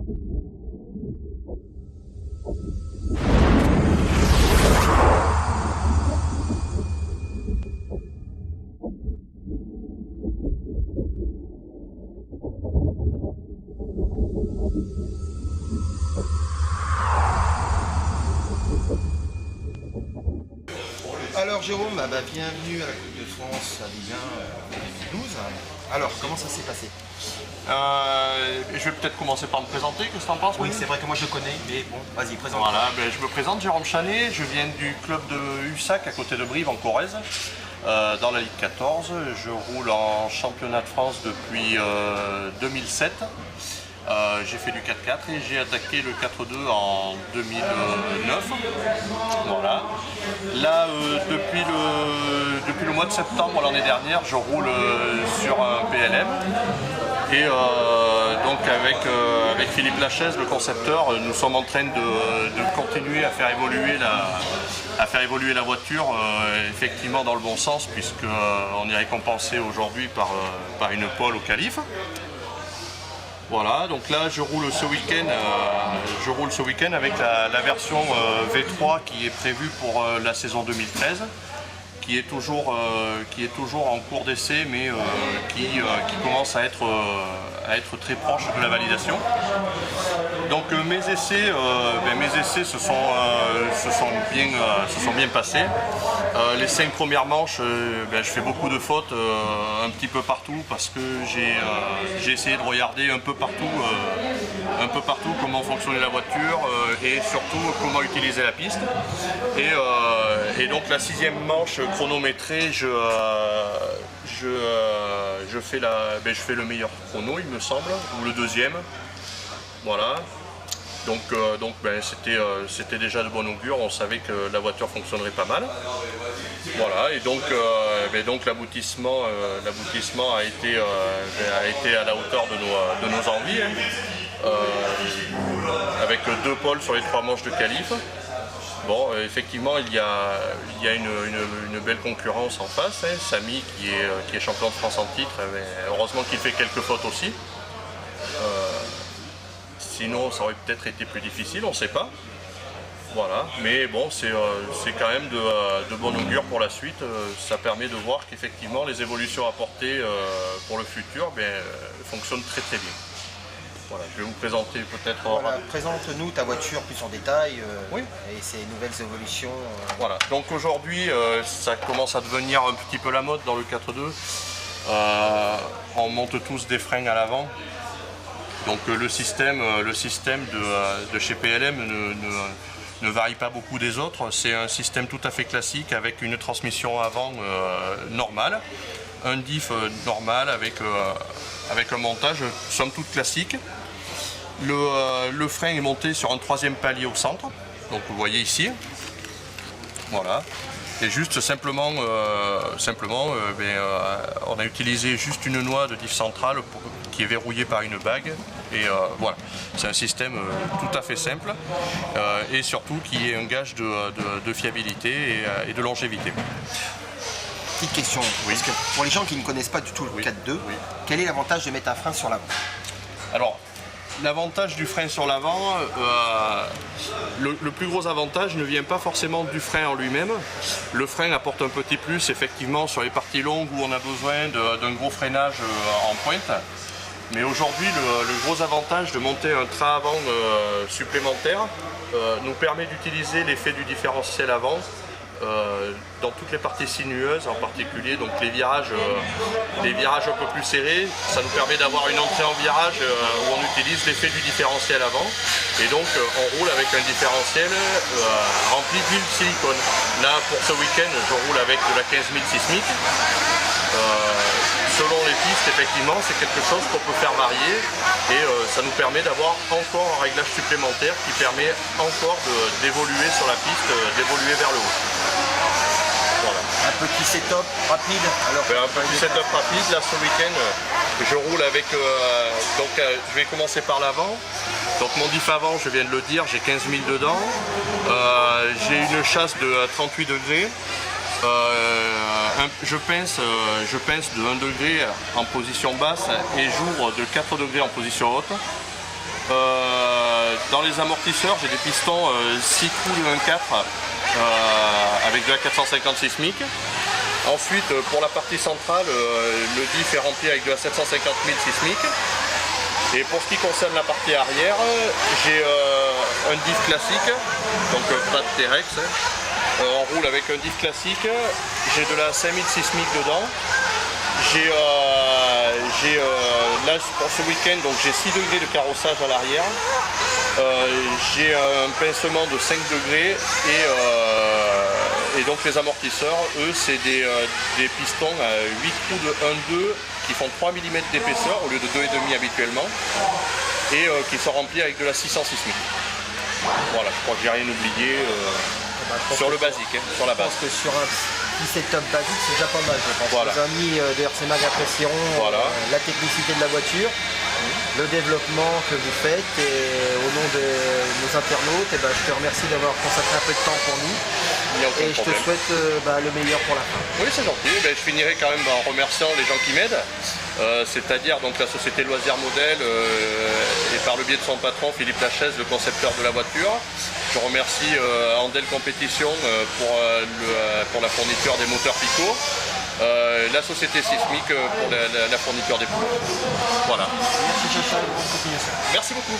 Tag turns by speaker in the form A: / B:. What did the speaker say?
A: Alors Jérôme, bienvenue à la Coupe de France à Ligue 1 2012. Alors, comment ça s'est passé?
B: Je vais peut-être commencer par me présenter, qu'est-ce que tu en penses?
A: Oui, c'est vrai que moi je le connais, mais bon, vas-y, présente.
B: Voilà, je me présente, Jérôme Chanet, je viens du club de Hussac à côté de Brive en Corrèze, dans la Ligue 14. Je roule en championnat de France depuis 2007. J'ai fait du 4-4 et j'ai attaqué le 4-2 en 2009. Voilà. Là, depuis le mois de septembre l'année dernière, je roule sur un PLM. Et donc avec Philippe Lachaise, le concepteur, nous sommes en train de continuer à faire évoluer la voiture effectivement dans le bon sens, puisqu'on est récompensé aujourd'hui par une pole au qualif. Voilà, donc là je roule ce week-end avec la version V3 qui est prévue pour la saison 2013, qui est toujours en cours d'essai, mais qui commence à être très proche de la validation. Donc mes essais se sont bien passés. Les 5 premières manches, je fais beaucoup de fautes un petit peu partout, parce que j'ai essayé de regarder un peu partout comment fonctionnait la voiture et surtout comment utiliser la piste. Et donc la 6e manche chronométrée, je fais le meilleur chrono, il me semble, ou le 2e. Voilà. Donc c'était déjà de bon augure, on savait que la voiture fonctionnerait pas mal. Voilà, et donc l'aboutissement a été à la hauteur de nos envies, hein. Avec 2 pôles sur les 3 manches de qualif. Bon, effectivement, il y a une belle concurrence en face, hein. Samy qui est champion de France en titre, mais heureusement qu'il fait quelques fautes aussi. Sinon, ça aurait peut-être été plus difficile, on ne sait pas. Voilà, mais bon, c'est quand même de bon augure pour la suite. Ça permet de voir qu'effectivement, les évolutions apportées pour le futur fonctionnent très très bien. Voilà, je vais vous présenter peut-être...
A: Voilà, présente-nous ta voiture plus en détail,
B: oui.
A: Et ses nouvelles évolutions.
B: Voilà, donc aujourd'hui, ça commence à devenir un petit peu la mode dans le 4.2. On monte tous des freins à l'avant. Donc le système de chez PLM ne varie pas beaucoup des autres. C'est un système tout à fait classique avec une transmission avant normale, un diff normal avec un montage somme toute classique. Le frein est monté sur un 3e palier au centre, donc vous voyez ici. Voilà. Et juste simplement, on a utilisé juste une noix de diff centrale qui est verrouillée par une bague. Et voilà, c'est un système tout à fait simple et surtout qui est un gage de fiabilité et de longévité.
A: Petite question,
B: oui.
A: Parce que pour les gens qui ne connaissent pas du tout le 4.2, oui. Quel est l'avantage de mettre un frein sur l'avant?
B: Alors, l'avantage du frein sur l'avant, le plus gros avantage ne vient pas forcément du frein en lui-même. Le frein apporte un petit plus effectivement sur les parties longues où on a besoin d'un gros freinage en pointe. Mais aujourd'hui, le gros avantage de monter un train avant supplémentaire nous permet d'utiliser l'effet du différentiel avant dans toutes les parties sinueuses, en particulier donc les virages un peu plus serrés. Ça nous permet d'avoir une entrée en virage où on utilise l'effet du différentiel avant, et donc on roule avec un différentiel rempli d'huile silicone. Là pour ce week-end je roule avec de la 15000 sismique. Selon les pistes, effectivement, c'est quelque chose qu'on peut faire varier et ça nous permet d'avoir encore un réglage supplémentaire qui permet encore d'évoluer sur la piste, d'évoluer vers le haut. Voilà.
A: Un petit setup rapide. Alors,
B: un petit setup rapide. Là, ce week-end, je roule avec... je vais commencer par l'avant. Donc mon diff avant, je viens de le dire, j'ai 15 000 dedans. J'ai une chasse de 38 degrés. Je pince de 1 degré en position basse et j'ouvre de 4 degrés en position haute. dans les amortisseurs, j'ai des pistons 6 trous de 1.4 avec de la 450 sismique. Ensuite, pour la partie centrale, le diff est rempli avec de la 750 000 sismique. Et pour ce qui concerne la partie arrière, j'ai un diff classique, donc pas de T-Rex. On roule avec un diff classique, j'ai de la 5000 sismique dedans. Là pour ce week-end, donc j'ai 6 degrés de carrossage à l'arrière. J'ai un pincement de 5 degrés et donc les amortisseurs, eux, c'est des pistons à 8 trous de 1,2 qui font 3 mm d'épaisseur au lieu de 2,5 habituellement et qui sont remplis avec de la 600 sismique. Voilà, je crois que j'ai rien oublié sur le basique, sur la base.
C: Je pense que sur un petit setup basique, c'est déjà pas mal, je pense.
B: Voilà.
C: Les amis de RC Mag apprécieront la technicité de la voiture, le développement que vous faites, et au nom de nos internautes, je te remercie d'avoir consacré un peu de temps pour nous. Et je te souhaite le meilleur pour la fin.
B: Oui, c'est gentil. Je finirai quand même en remerciant les gens qui m'aident, c'est-à-dire donc la société Loisirs Modèle et par le biais de son patron Philippe Lachaise, le concepteur de la voiture. Je remercie Andel Compétition pour la fourniture des moteurs Pico, la société Sismique pour la fourniture des pneus. Voilà.
C: Merci Chacha, et bonne continuation.
B: Merci beaucoup.